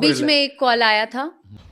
बीच में एक कॉल आया था।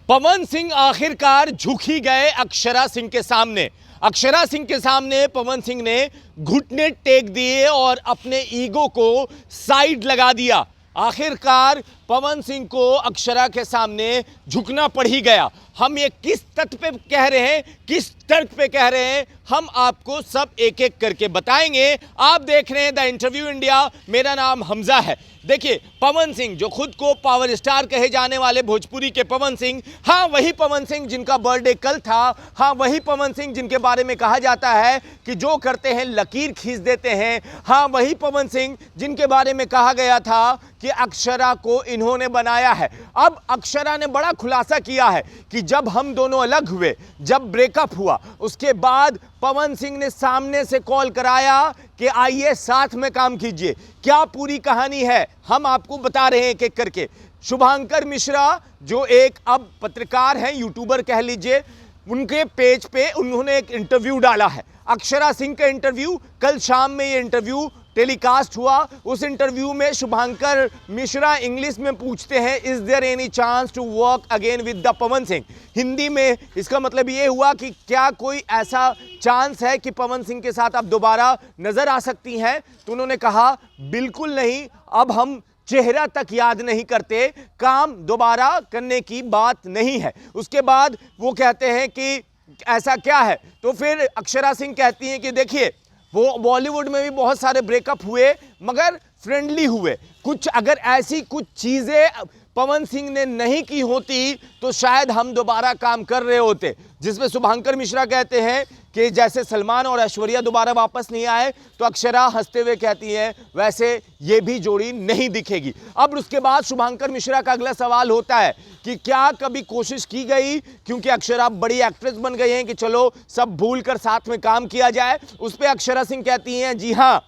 पवन सिंह आखिरकार झुक ही गए अक्षरा सिंह के सामने। अक्षरा सिंह के सामने पवन सिंह ने घुटने टेक दिए और अपने ईगो को साइड लगा दिया। आखिरकार पवन सिंह को अक्षरा के सामने झुकना पड़ ही गया। हम ये किस तथ्य पे कह रहे हैं, किस तर्क पे कह रहे हैं, हम आपको सब एक एक करके बताएंगे। आप देख रहे हैं द इंटरव्यू इंडिया। मेरा नाम हमजा है। देखिए, पवन सिंह जो खुद को पावर स्टार कहे जाने वाले भोजपुरी के पवन सिंह, हाँ वही पवन सिंह जिनका बर्थडे कल था, हाँ वही पवन सिंह जिनके बारे में कहा जाता है कि जो करते हैं लकीर खींच देते हैं, हाँ वही पवन सिंह जिनके बारे में कहा गया था कि अक्षरा को इन्होंने बनाया है। अब अक्षरा ने बड़ा खुलासा किया है कि जब हम दोनों अलग हुए, जब ब्रेकअप हुआ, उसके बाद पवन सिंह ने सामने से कॉल कराया कि आइए साथ में काम कीजिए। क्या पूरी कहानी है हम आपको बता रहे हैं एक एक करके। शुभांकर मिश्रा जो एक अब पत्रकार हैं, यूट्यूबर कह लीजिए, उनके पेज पे उन्होंने एक इंटरव्यू डाला है। अक्षरा सिंह का इंटरव्यू, कल शाम में ये इंटरव्यू टेलीकास्ट हुआ। उस इंटरव्यू में शुभांकर मिश्रा इंग्लिश में पूछते हैं, is there any chance to work again with the Pawan Singh. Hindi में इसका मतलब ये हुआ कि क्या कोई ऐसा चांस है कि पवन सिंह के साथ आप दोबारा नजर आ सकती हैं। तो उन्होंने कहा बिल्कुल नहीं, अब हम चेहरा तक याद नहीं करते, काम दोबारा करने की बात नहीं है। उसके बाद वो कहते हैं कि ऐसा क्या है, तो फिर अक्षरा सिंह कहती हैं कि देखिए, वो बॉलीवुड में भी बहुत सारे ब्रेकअप हुए मगर फ्रेंडली हुए। कुछ अगर ऐसी कुछ चीजें पवन सिंह ने नहीं की होती तो शायद हम दोबारा काम कर रहे होते। जिसमें शुभांकर मिश्रा कहते हैं कि जैसे सलमान और ऐश्वर्या दोबारा वापस नहीं आए, तो अक्षरा हंसते हुए कहती है वैसे ये भी जोड़ी नहीं दिखेगी। अब उसके बाद शुभांकर मिश्रा का अगला सवाल होता है कि क्या कभी कोशिश की गई, क्योंकि अक्षरा बड़ी एक्ट्रेस बन गई हैं, कि चलो सब भूल कर साथ में काम किया जाए। उस पर अक्षरा सिंह कहती हैं जी हाँ,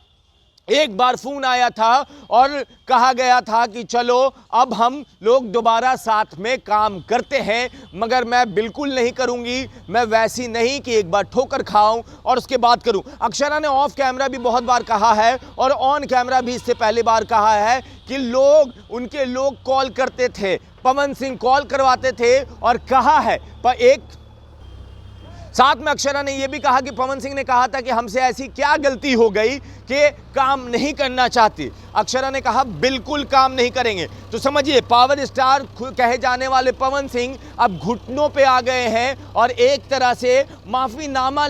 एक बार फोन आया था और कहा गया था कि चलो अब हम लोग दोबारा साथ में काम करते हैं, मगर मैं बिल्कुल नहीं करूंगी, मैं वैसी नहीं कि एक बार ठोकर खाऊं और उसके बाद करूं। अक्षरा ने ऑफ कैमरा भी बहुत बार कहा है और ऑन कैमरा भी इससे पहले बार कहा है कि उनके लोग कॉल करते थे, पवन सिंह कॉल करवाते थे, और कहा है पर एक साथ में अक्षरा ने यह भी कहा कि पवन सिंह ने कहा था कि हमसे ऐसी क्या गलती हो गई कि काम नहीं करना चाहती। अक्षरा ने कहा बिल्कुल काम नहीं करेंगे। तो समझिए, पावर स्टार कहे जाने वाले पवन सिंह अब घुटनों पे आ गए हैं और एक तरह से माफीनामा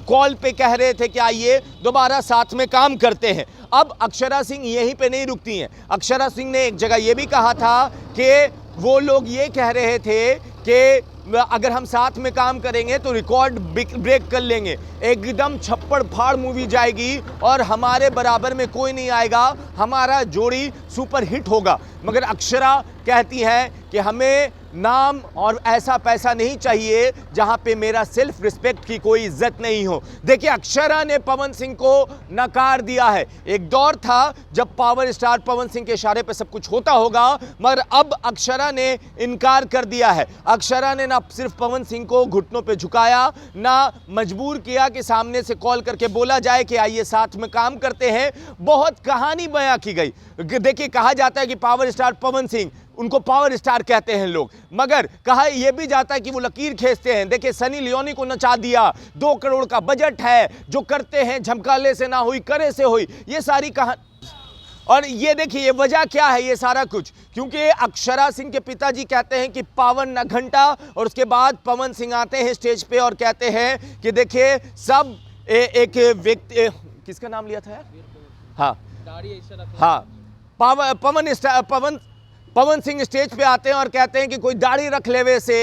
कॉल पे कह रहे थे कि आइए दोबारा साथ में काम करते हैं। अब अक्षरा सिंह यहीं पे नहीं रुकती हैं। अक्षरा सिंह ने एक जगह यह भी कहा था कि वो लोग ये कह रहे थे कि अगर हम साथ में काम करेंगे तो रिकॉर्ड ब्रेक कर लेंगे, एकदम छप्पड़ फाड़ मूवी जाएगी और हमारे बराबर में कोई नहीं आएगा, हमारा जोड़ी सुपर हिट होगा। मगर अक्षरा कहती है कि हमें नाम और ऐसा पैसा नहीं चाहिए जहां पे मेरा सेल्फ रिस्पेक्ट की कोई इज्जत नहीं हो। देखिए, अक्षरा ने पवन सिंह को नकार दिया है। एक दौर था जब पावर स्टार पवन सिंह के इशारे पे सब कुछ होता होगा, मगर अब अक्षरा ने इनकार कर दिया है। अक्षरा ने ना सिर्फ पवन सिंह को घुटनों पे झुकाया, ना मजबूर किया कि सामने से कॉल करके बोला जाए कि आइए साथ में काम करते हैं। बहुत कहानी बयां की गई। देखिए, कहा जाता है कि पावर स्टार पवन सिंह, उनको पावर स्टार कहते हैं लोग, मगर कहा यह भी जाता है कि वो लकीर खींचते हैं। देखिए, सनी लियोनी को नचा दिया, 2 करोड़ का बजट है, जो करते हैं झमकाले से ना हुई करे से हुई, ये सारी कहानी। और ये देखिए, ये वजह क्या है ये सारा कुछ, क्योंकि अक्षरा सिंह के पिताजी कहते हैं कि पावन न घंटा, और उसके बाद पवन सिंह आते हैं स्टेज पे और कहते हैं कि देखिए सब एक व्यक्ति, किसका नाम लिया था, हाँ हाँ, पवन सिंह स्टेज पे आते हैं और कहते हैं कि कोई दाढ़ी रख लेवे से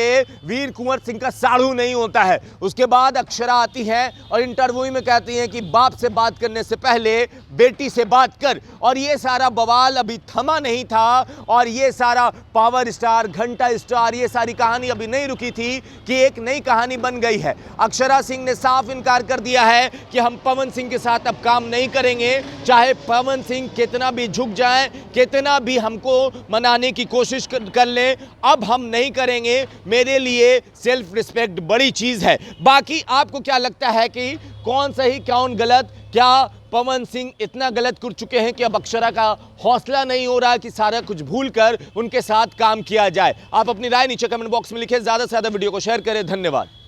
वीर कुंवर सिंह का साड़ू नहीं होता है। उसके बाद अक्षरा आती है और इंटरव्यू में कहती हैं कि बाप से बात करने से पहले बेटी से बात कर। और ये सारा बवाल अभी थमा नहीं था और ये सारा पावर स्टार, घंटा स्टार, ये सारी कहानी अभी नहीं रुकी थी कि एक नई कहानी बन गई है। अक्षरा सिंह ने साफ इनकार कर दिया है कि हम पवन सिंह के साथ अब काम नहीं करेंगे, चाहे पवन सिंह कितना भी झुक जाए, कितना भी हमको मना आने की कोशिश कर लें, अब हम नहीं करेंगे, मेरे लिए सेल्फ रिस्पेक्ट बड़ी चीज़ है। बाकी आपको क्या लगता है कि कौन सही कौन गलत? क्या पवन सिंह इतना गलत कर चुके हैं कि अब अक्षरा का हौसला नहीं हो रहा कि सारा कुछ भूल कर उनके साथ काम किया जाए? आप अपनी राय नीचे कमेंट बॉक्स में लिखें, ज़्यादा से ज़्यादा वीडियो को शेयर करें। धन्यवाद।